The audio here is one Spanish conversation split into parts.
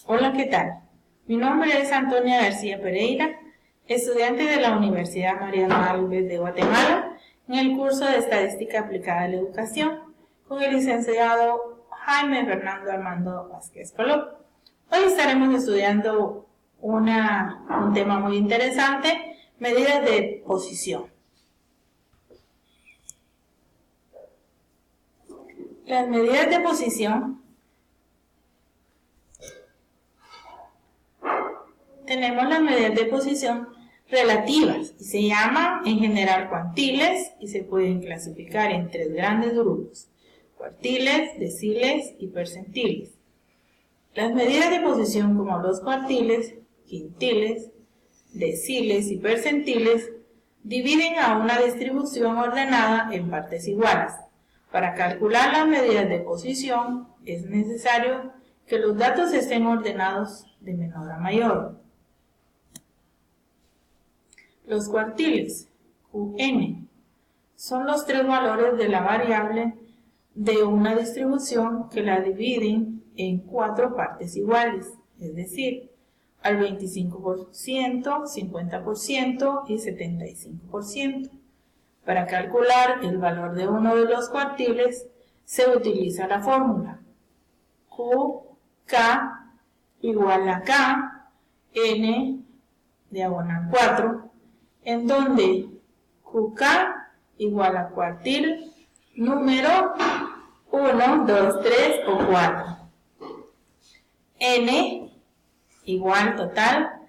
Hola, ¿qué tal? Mi nombre es Antonia García Pereira, estudiante de la Universidad Mariano Alves de Guatemala, en el curso de Estadística Aplicada a la Educación, con el licenciado Jaime Fernando Armando Vázquez Colón. Hoy estaremos estudiando un tema muy interesante, medidas de posición. Las medidas de posición tenemos las medidas de posición relativas y se llaman en general cuantiles y se pueden clasificar en tres grandes grupos: cuartiles, deciles y percentiles. Las medidas de posición como los cuartiles, quintiles, deciles y percentiles dividen a una distribución ordenada en partes iguales. Para calcular las medidas de posición es necesario que los datos estén ordenados de menor a mayor. Los cuartiles, Qn, son los tres valores de la variable de una distribución que la dividen en cuatro partes iguales, es decir, al 25%, 50% y 75%. Para calcular el valor de uno de los cuartiles se utiliza la fórmula QK igual a K, N diagonal 4, en donde QK igual a cuartil número 1, 2, 3 o 4. N igual total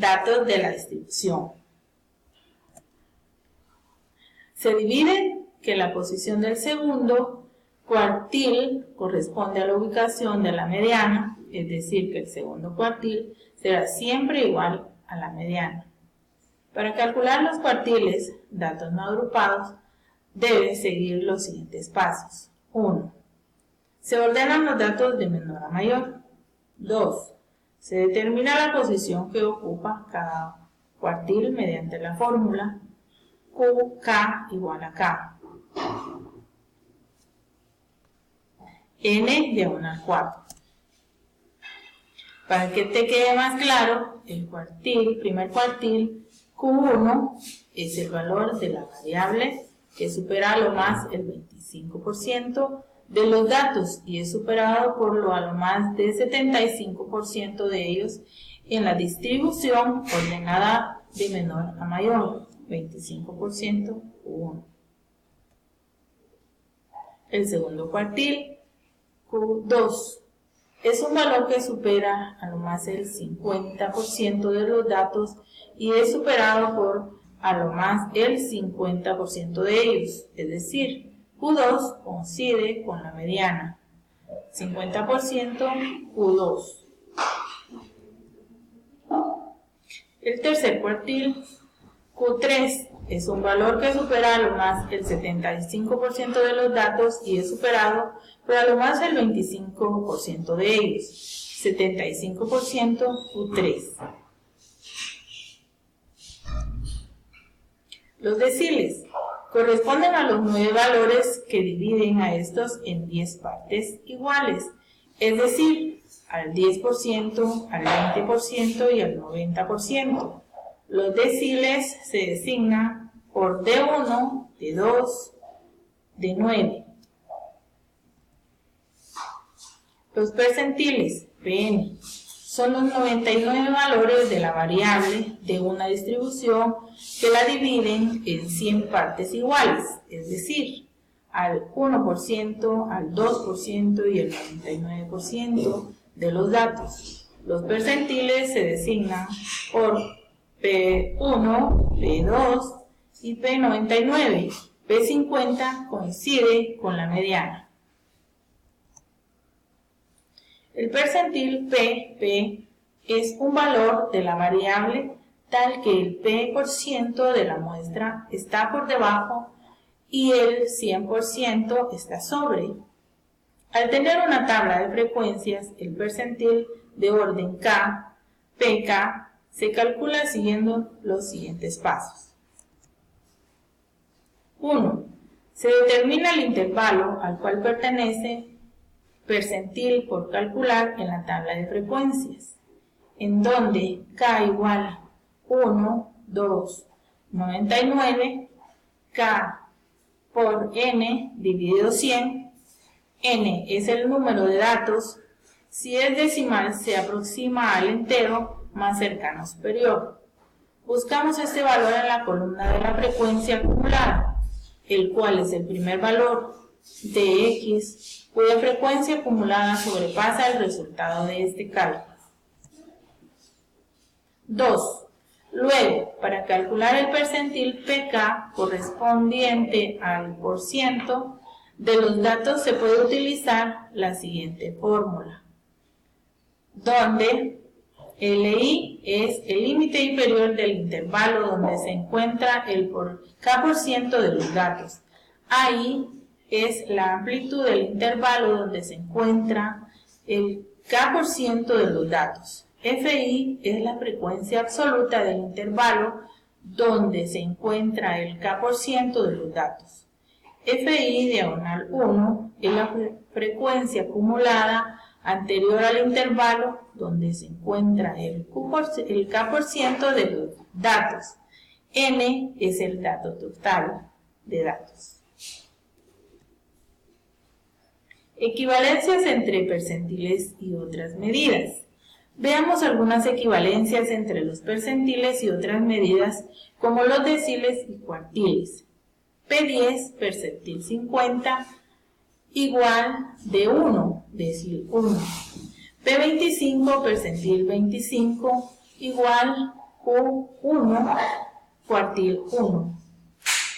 datos de la distribución. Se divide que la posición del segundo cuartil corresponde a la ubicación de la mediana, es decir, que el segundo cuartil será siempre igual a la mediana. Para calcular los cuartiles, datos no agrupados, deben seguir los siguientes pasos. 1. Se ordenan los datos de menor a mayor. 2. Se determina la posición que ocupa cada cuartil mediante la fórmula QK igual a K. N diagonal 4. Para que te quede más claro, el primer cuartil Q1 es el valor de la variable que supera a lo más el 25% de los datos y es superado por a lo más del 75% de ellos en la distribución ordenada de menor a mayor, 25% Q1. El segundo cuartil, Q2, es un valor que supera a lo más el 50% de los datos y es superado por a lo más el 50% de ellos, es decir, Q2 coincide con la mediana, 50% Q2. El tercer cuartil, Q3, es un valor que supera a lo más el 75% de los datos y es superado por a lo más el 25% de ellos, 75% Q3. Los deciles corresponden a los 9 valores que dividen a estos en 10 partes iguales, es decir, al 10%, al 20% y al 90%. Los deciles se designan por D1, D2, D9. Los percentiles, Pn, son los 99 valores de la variable de una distribución que la dividen en 100 partes iguales, es decir, al 1%, al 2% y al 99% de los datos. Los percentiles se designan por P1, P2 y P99. P50 coincide con la mediana. El percentil P es un valor de la variable tal que el P% de la muestra está por debajo y el 100% está sobre. Al tener una tabla de frecuencias, el percentil de orden K, PK, se calcula siguiendo los siguientes pasos. 1. Se determina el intervalo al cual pertenece percentil por calcular en la tabla de frecuencias, en donde K igual 1, 2, 99, K por N dividido 100, N es el número de datos, si es decimal se aproxima al entero más cercano superior. Buscamos este valor en la columna de la frecuencia acumulada, el cual es el primer valor de X, cuya frecuencia acumulada sobrepasa el resultado de este cálculo. 2. Luego, para calcular el percentil PK correspondiente al % de los datos se puede utilizar la siguiente fórmula, donde LI es el límite inferior del intervalo donde se encuentra el K% de los datos. AI es la amplitud del intervalo donde se encuentra el K% de los datos. FI es la frecuencia absoluta del intervalo donde se encuentra el K% de los datos. FI diagonal 1 es la frecuencia acumulada anterior al intervalo donde se encuentra el K% de los datos. N es el dato total de datos. Equivalencias entre percentiles y otras medidas. Veamos algunas equivalencias entre los percentiles y otras medidas como los deciles y cuartiles. P10 percentil 50 igual de 1, decil 1. P25 percentil 25 igual Q1 cuartil 1.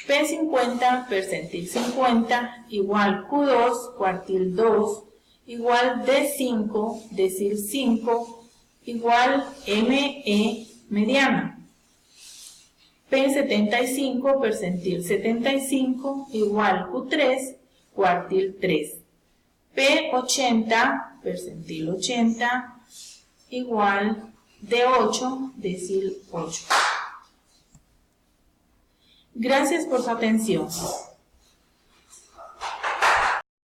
P50 percentil 50 igual Q2 cuartil 2 igual D5 decil 5 igual ME mediana. P75 percentil 75 igual Q3 cuartil 3. P80 percentil 80 igual D8 decil 8. Gracias por su atención.